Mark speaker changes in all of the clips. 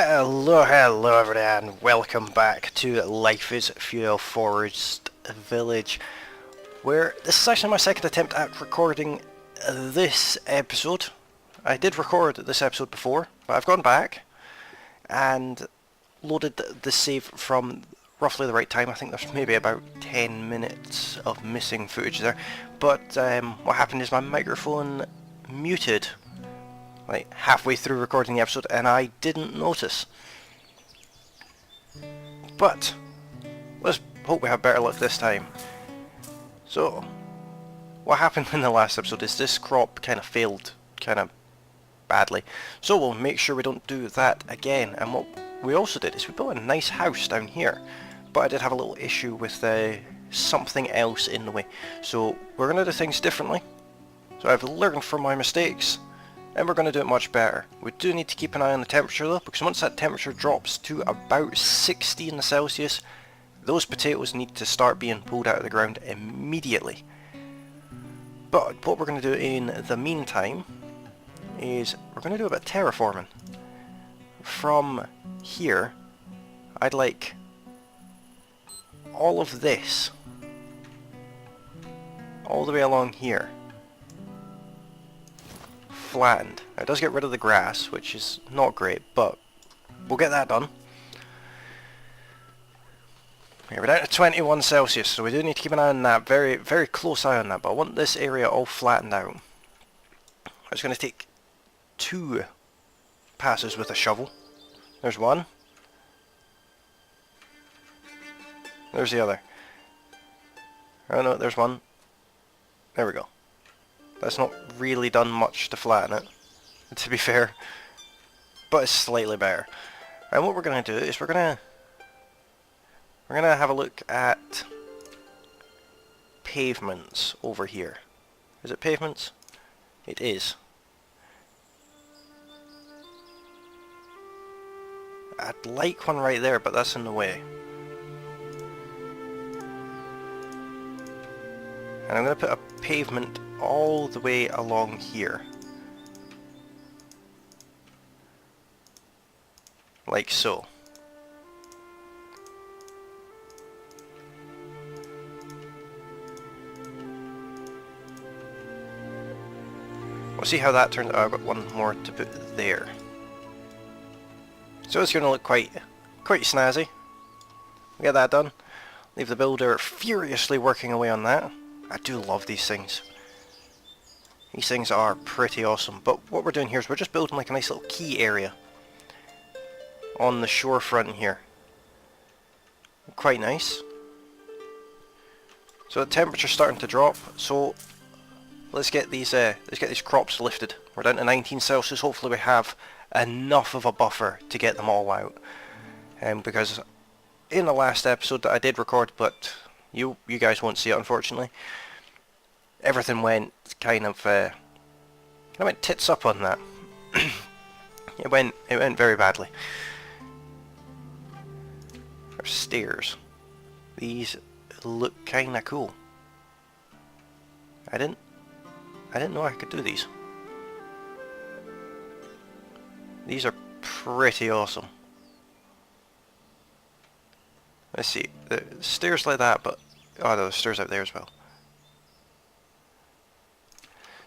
Speaker 1: Hello everyone, and welcome back to Life is Feudal Forrest Village, where this is actually my second attempt at recording this episode. I did record this episode before, but I've gone back and loaded the save from roughly the right time. I think there's maybe about 10 minutes of missing footage there, but what happened is my microphone muted like halfway through recording the episode and I didn't notice. But let's hope we have better luck this time. So what happened in the last episode is this crop kind of failed kind of badly, so we'll make sure we don't do that again. And what we also did is we built a nice house down here, but I did have a little issue with something else in the way, so we're going to do things differently. So I've learned from my mistakes and we're going to do it much better. We do need to keep an eye on the temperature though, because once that temperature drops to about 16 Celsius, those potatoes need to start being pulled out of the ground immediately. But what we're going to do in the meantime is we're going to do a bit of terraforming. From here, I'd like all of this all the way along here flattened. Now, it does get rid of the grass, which is not great, but we'll get that done. Okay, we're down to 21 Celsius, so we do need to keep an eye on that, very close eye on that, but I want this area all flattened out. It's going to take 2 passes with a shovel. There's one. There's the other. Oh no, there's one. There we go. That's not really done much to flatten it, to be fair, but it's slightly better. And what we're going to do is we're going to have a look at pavements over here. Is it pavements? It is. I'd like one right there, but that's in the way. And I'm going to put a pavement all the way along here. Like so. We'll see how that turns out. I've got one more to put there. So it's going to look quite snazzy. We'll get that done. Leave the builder furiously working away on that. I do love these things. These things are pretty awesome, but what we're doing here is we're just building like a nice little key area on the shore front here. Quite nice. So the temperature's starting to drop, so let's get these crops lifted. We're down to 19 Celsius. Hopefully we have enough of a buffer to get them all out. Because in the last episode that I did record, but you guys won't see it unfortunately, everything went kind of went tits up on that. it went very badly. There's stairs. These look kinda cool. I didn't know I could do these. These are pretty awesome. Let's see, the stairs like that, but oh, there's stairs out there as well.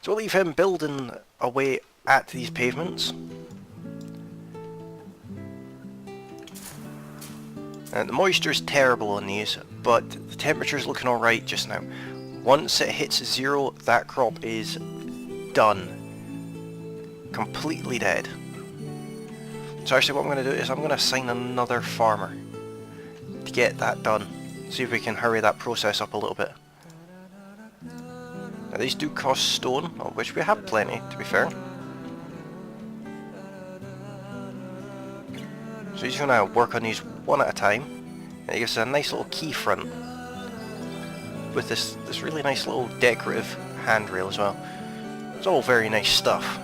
Speaker 1: So we'll leave him building away at these pavements. And the moisture is terrible on these, but the temperature is looking alright just now. Once it hits 0, that crop is done. Completely dead. So actually what I'm going to do is I'm going to assign another farmer to get that done. See if we can hurry that process up a little bit. Now these do cost stone, of which we have plenty, to be fair. So he's going to work on these one at a time, and he gives us a nice little key front with this really nice little decorative handrail as well. It's all very nice stuff.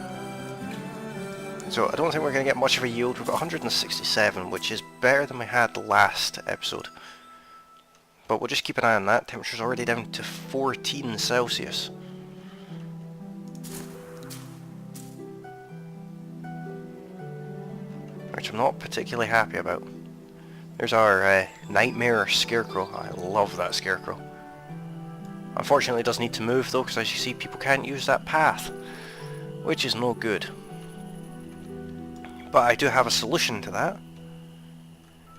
Speaker 1: So I don't think we're going to get much of a yield. We've got 167, which is better than we had the last episode. But we'll just keep an eye on that. Temperature's already down to 14 Celsius. which I'm not particularly happy about. There's our nightmare scarecrow. I love that scarecrow. Unfortunately it does need to move though, because as you see people can't use that path, which is no good. But I do have a solution to that. And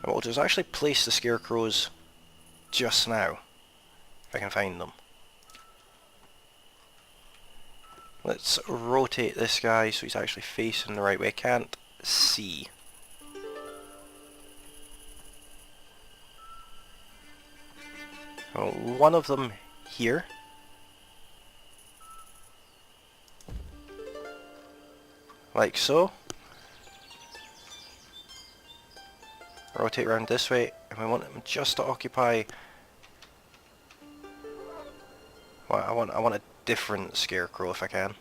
Speaker 1: what we'll do is actually place the scarecrows just now, if I can find them. Let's rotate this guy so he's actually facing the right way. I can't see. Well, one of them here. Like so. Rotate around this way, and we want them just to occupy... Well, I want a different scarecrow if I can.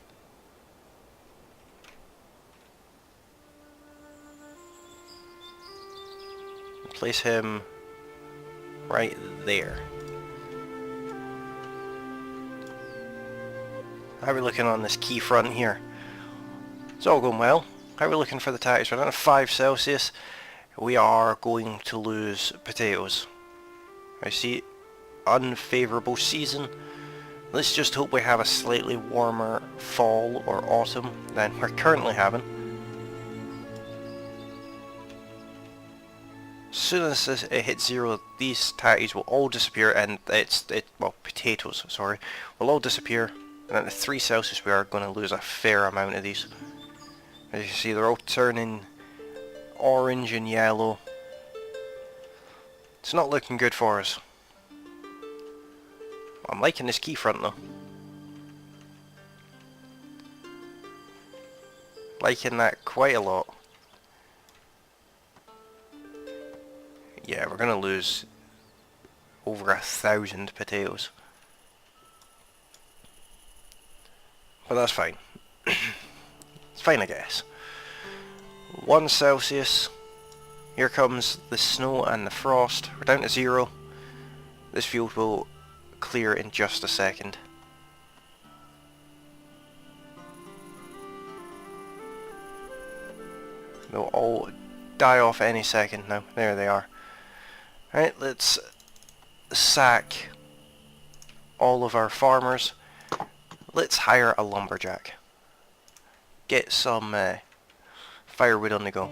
Speaker 1: Place him right there. How are we looking on this key front here? It's all going well. How are we looking for the tax? We're down to 5 Celsius. We are going to lose potatoes. I see unfavourable season. Let's just hope we have a slightly warmer fall or autumn than we're currently having. As soon as it hits 0, these tatties will all disappear, and well, potatoes, sorry, will all disappear. And at 3 Celsius we are going to lose a fair amount of these. As you can see, they're all turning orange and yellow. It's not looking good for us. I'm liking this key front though. Liking that quite a lot. Yeah, we're gonna lose over 1,000 potatoes. But that's fine. It's fine, I guess. 1 Celsius. Here comes the snow and the frost. We're down to 0. This field will clear in just a second. They'll all die off any second now. There they are. Right, let's sack all of our farmers. Let's hire a lumberjack. Get some firewood on the go.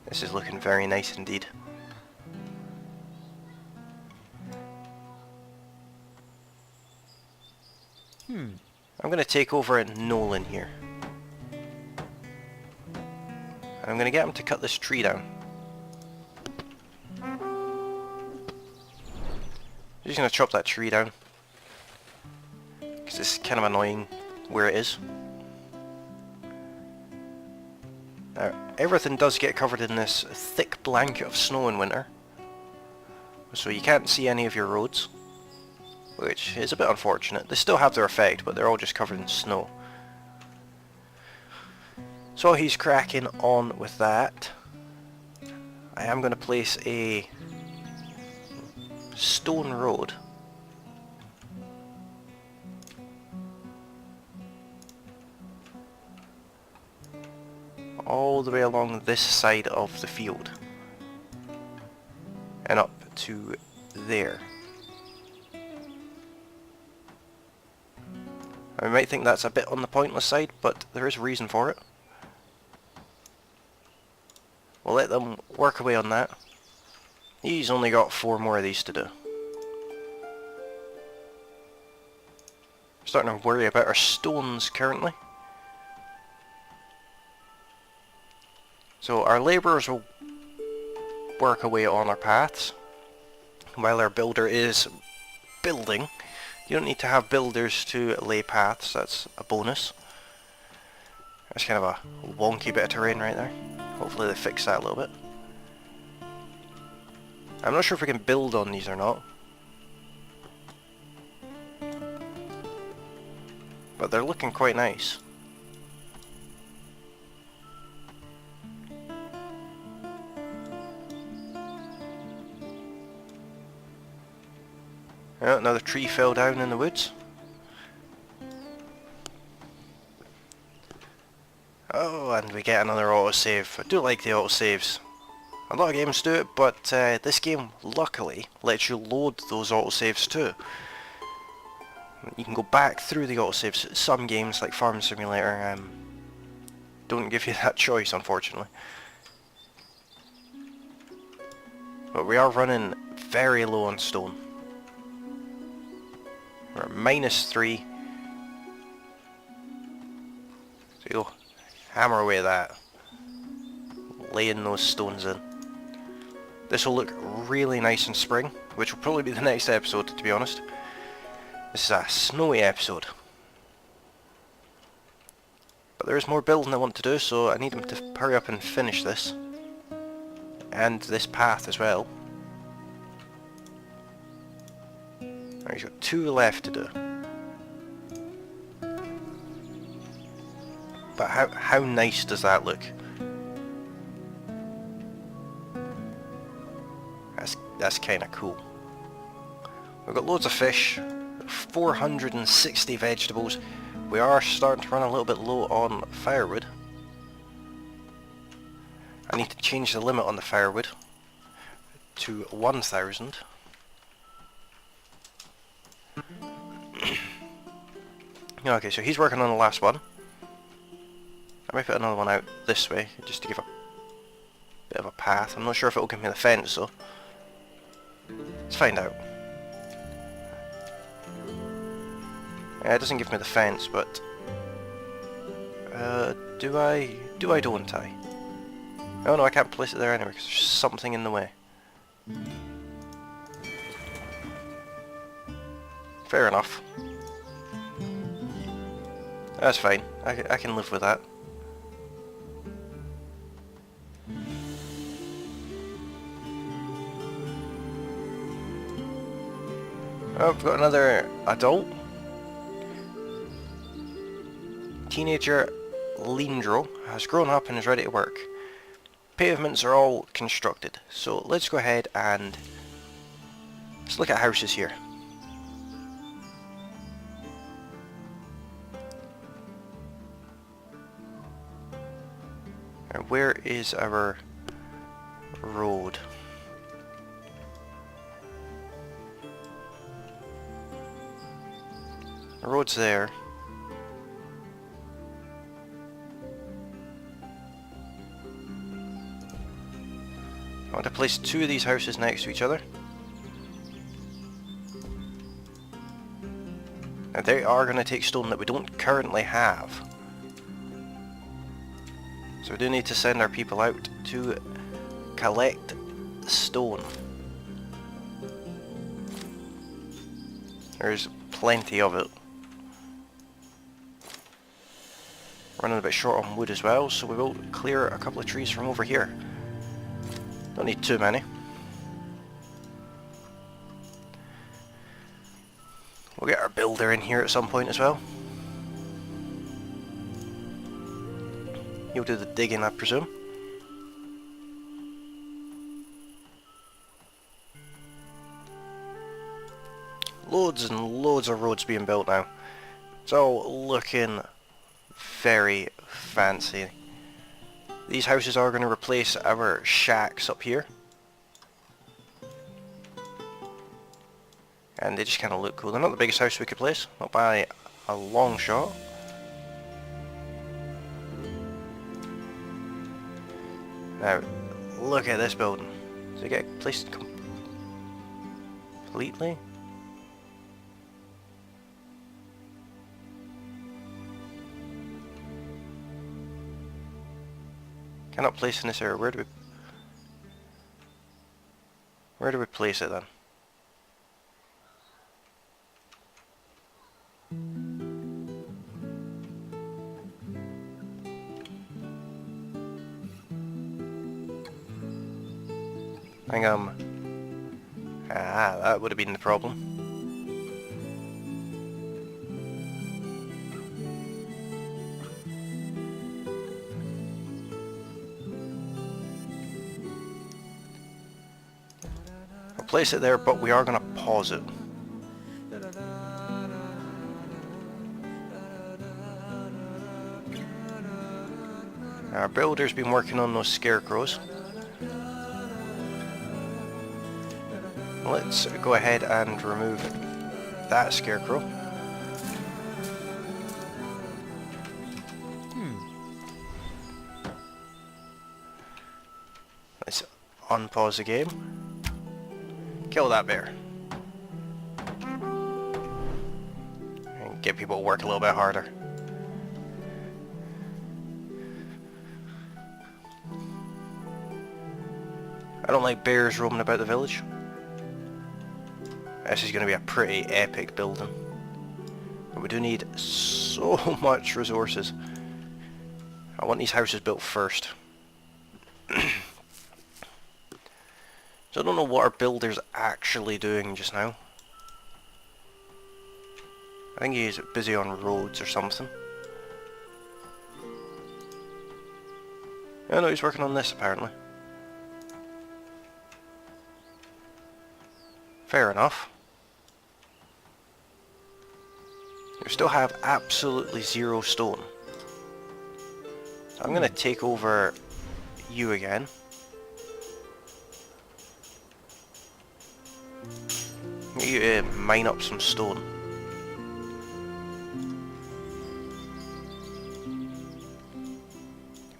Speaker 1: This is looking very nice indeed. I'm going to take over at Nolan here. I'm going to get him to cut this tree down. Just going to chop that tree down, because it's kind of annoying where it is. Now, everything does get covered in this thick blanket of snow in winter, so you can't see any of your roads, which is a bit unfortunate. They still have their effect, but they're all just covered in snow. So while he's cracking on with that, I am going to place a stone road all the way along this side of the field and up to there. I might think that's a bit on the pointless side, but there is a reason for it. We'll let them work away on that. He's only got 4 more of these to do. Starting to worry about our stones currently. So our labourers will work away on our paths while our builder is building. You don't need to have builders to lay paths, that's a bonus. That's kind of a wonky bit of terrain right there. Hopefully they fix that a little bit. I'm not sure if we can build on these or not, but they're looking quite nice. Oh, another tree fell down in the woods. Oh, and we get another autosave. I do like the autosaves. A lot of games do it, but this game, luckily, lets you load those autosaves too. You can go back through the autosaves. Some games, like Farm Simulator, don't give you that choice, unfortunately. But we are running very low on stone. We're at -3. So you'll hammer away at that. Laying those stones in. This will look really nice in spring, which will probably be the next episode, to be honest. This is a snowy episode. But there is more building I want to do, so I need them to hurry up and finish this. And this path as well. Alright, he's got 2 left to do. But how nice does that look? That's kind of cool. We've got loads of fish, 460 vegetables. We are starting to run a little bit low on firewood. I need to change the limit on the firewood to 1,000. Okay, so he's working on the last one. I might put another one out this way, just to give a bit of a path. I'm not sure if it will give me the fence though. Let's find out. Yeah, it doesn't give me the fence, but do I? Don't I? Oh no, I can't place it there anyway because there's something in the way. Fair enough. That's fine. I can live with that. Oh, I've got another adult. Teenager Lindro has grown up and is ready to work. Pavements are all constructed, so let's go ahead and let's look at houses here. And where is our road? The road's there. I want to place 2 of these houses next to each other. Now they are going to take stone that we don't currently have. So we do need to send our people out to collect stone. There's plenty of it. Running a bit short on wood as well, so we will clear a couple of trees from over here. Don't need too many. We'll get our builder in here at some point as well. He'll do the digging, I presume. Loads and loads of roads being built now. It's all looking very fancy. These houses are going to replace our shacks up here. And they just kind of look cool. They're not the biggest house we could place, not by a long shot. Now, look at this building. Does it get placed completely? Cannot place in this area. Where do we place it then? I think that would have been the problem. I'll place it there, but we are going to pause it. Our builder's been working on those scarecrows. Let's go ahead and remove that scarecrow. Let's unpause the game. Kill that bear. And get people to work a little bit harder. I don't like bears roaming about the village. This is going to be a pretty epic building. But we do need so much resources. I want these houses built first. So I don't know what our builder's actually doing just now. I think he's busy on roads or something. Yeah, no, he's working on this apparently. Fair enough. We still have absolutely zero stone. So I'm going to take over you again. Get you to mine up some stone.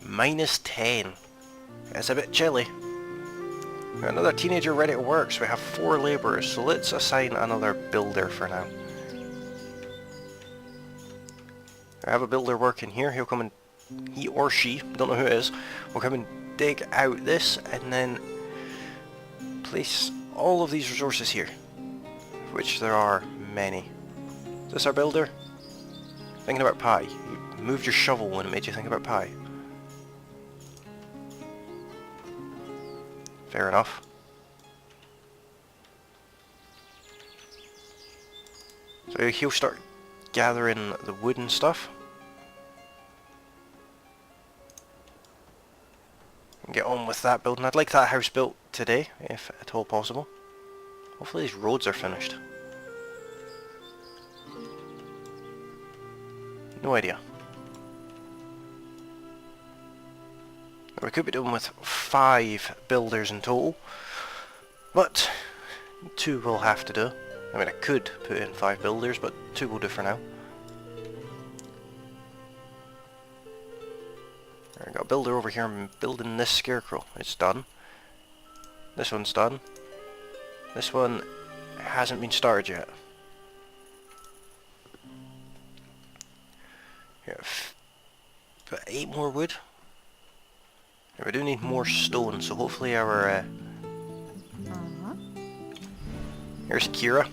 Speaker 1: -10. It's a bit chilly. We've got another teenager ready to work, so we have 4 labourers, so let's assign another builder for now. I have a builder working here, he'll come and, he or she, don't know who it is, will come and dig out this and then place all of these resources here, which there are many. Is this our builder? Thinking about pie. You moved your shovel when it made you think about pie. Fair enough. So he'll start gathering the wood and stuff. And get on with that building. I'd like that house built today, if at all possible. Hopefully these roads are finished. No idea. We could be doing with 5 builders in total, but 2 will have to do. I mean, I could put in 5 builders, but 2 will do for now. I've got a builder over here building this scarecrow. It's done. This one's done. This one hasn't been started yet. Got 8 more wood. We do need more stone, so hopefully our... Here's Kira.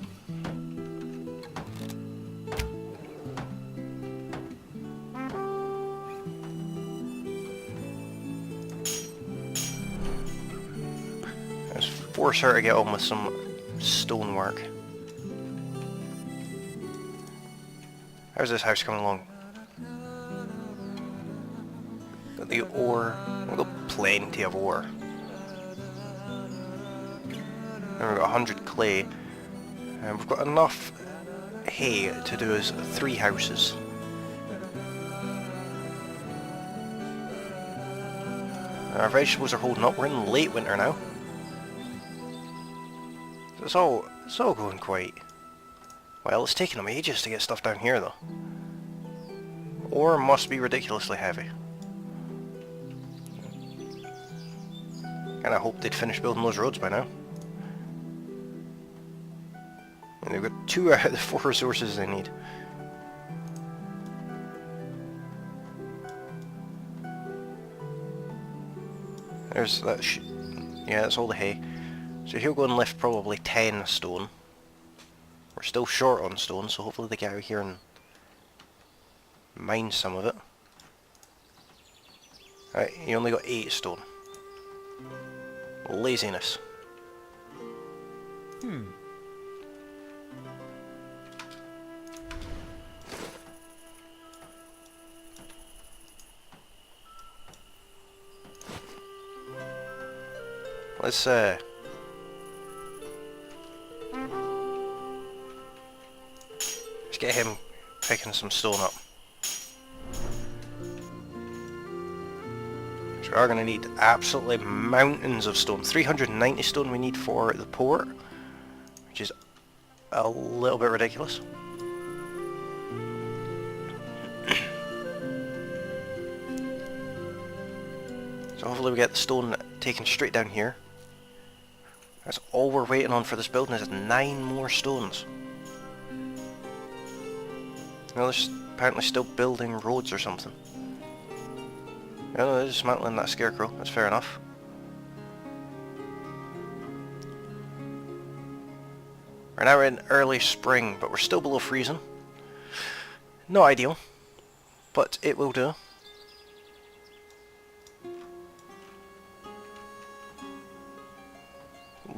Speaker 1: Let's force her to get on with some stonework. How's this house coming along? Got the ore. We've got plenty of ore. And we've got 100 clay. And we've got enough hay to do us 3 houses. And our vegetables are holding up. We're in late winter now. So it's all going quite well. It's taking them ages to get stuff down here though. Ore must be ridiculously heavy. Kinda hoped they'd finish building those roads by now. And they've got 2 out of the 4 resources they need. There's that yeah, that's all the hay. So he'll go and lift probably 10 stone. We're still short on stone, so hopefully they get out here and mine some of it. Right, he only got 8 stone. Laziness. Let's get him picking some stone up. So we are going to need absolutely mountains of stone. 390 stone we need for the port, which is a little bit ridiculous. So hopefully we get the stone taken straight down here. That's all we're waiting on for this building is 9 more stones. Well, they're apparently still building roads or something. No, they're dismantling that scarecrow. That's fair enough. We're now in early spring, but we're still below freezing. Not ideal, but it will do.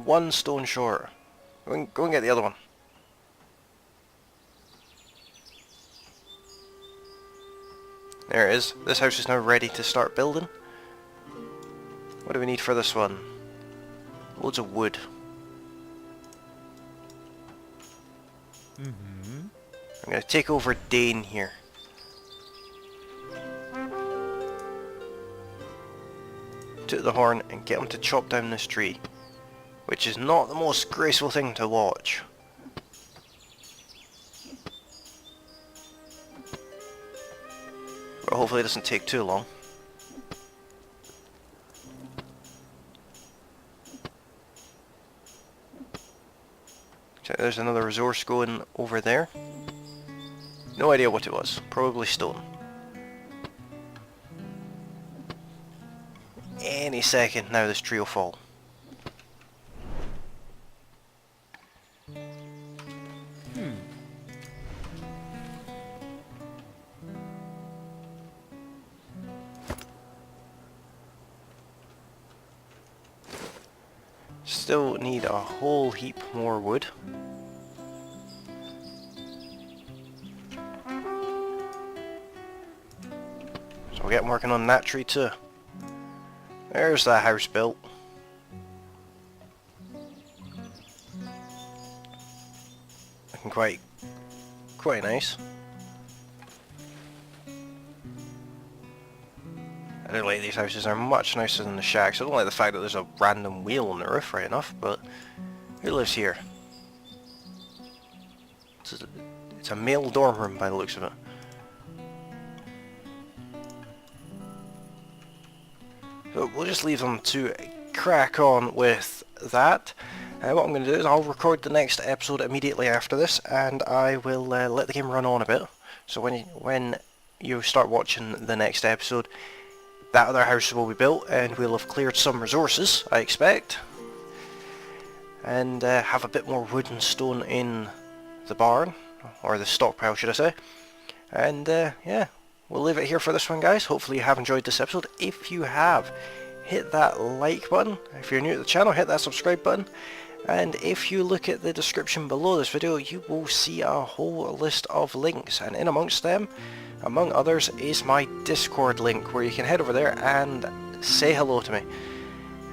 Speaker 1: One stone short. Go and get the other one. There it is. This house is now ready to start building. What do we need for this one? Loads of wood. I'm going to take over Dane here. Toot the horn and get him to chop down this tree. Which is not the most graceful thing to watch. But hopefully it doesn't take too long. So there's another resource going over there. No idea what it was. Probably stone. Any second now this tree will fall. Still need a whole heap more wood. So we'll get working on that tree too. There's that house built. Looking quite nice. I do like these houses, are much nicer than the shacks. I don't like the fact that there's a random wheel on the roof, right enough, but who lives here? It's a male dorm room by the looks of it. So we'll just leave them to crack on with that. What I'm going to do is I'll record the next episode immediately after this, and I will let the game run on a bit. So when you start watching the next episode, that other house will be built, and we'll have cleared some resources, I expect, and have a bit more wood and stone in the barn, or the stockpile should I say. And yeah, we'll leave it here for this one, guys. Hopefully you have enjoyed this episode. If you have, hit that like button. If you're new to the channel, hit that subscribe button. And if you look at the description below this video, you will see a whole list of links, and in amongst them, among others, is my Discord link, where you can head over there and say hello to me.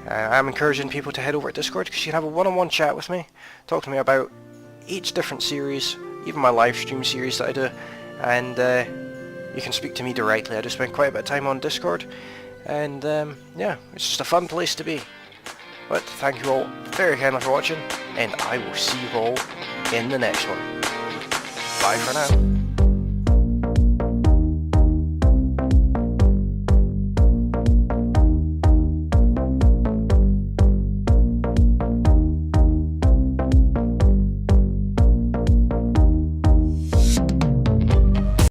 Speaker 1: I'm encouraging people to head over to Discord because you can have a one-on-one chat with me, talk to me about each different series, even my live stream series that I do, and you can speak to me directly. I do spend quite a bit of time on Discord, and yeah, it's just a fun place to be. But thank you all very kindly for watching, and I will see you all in the next one. Bye for now.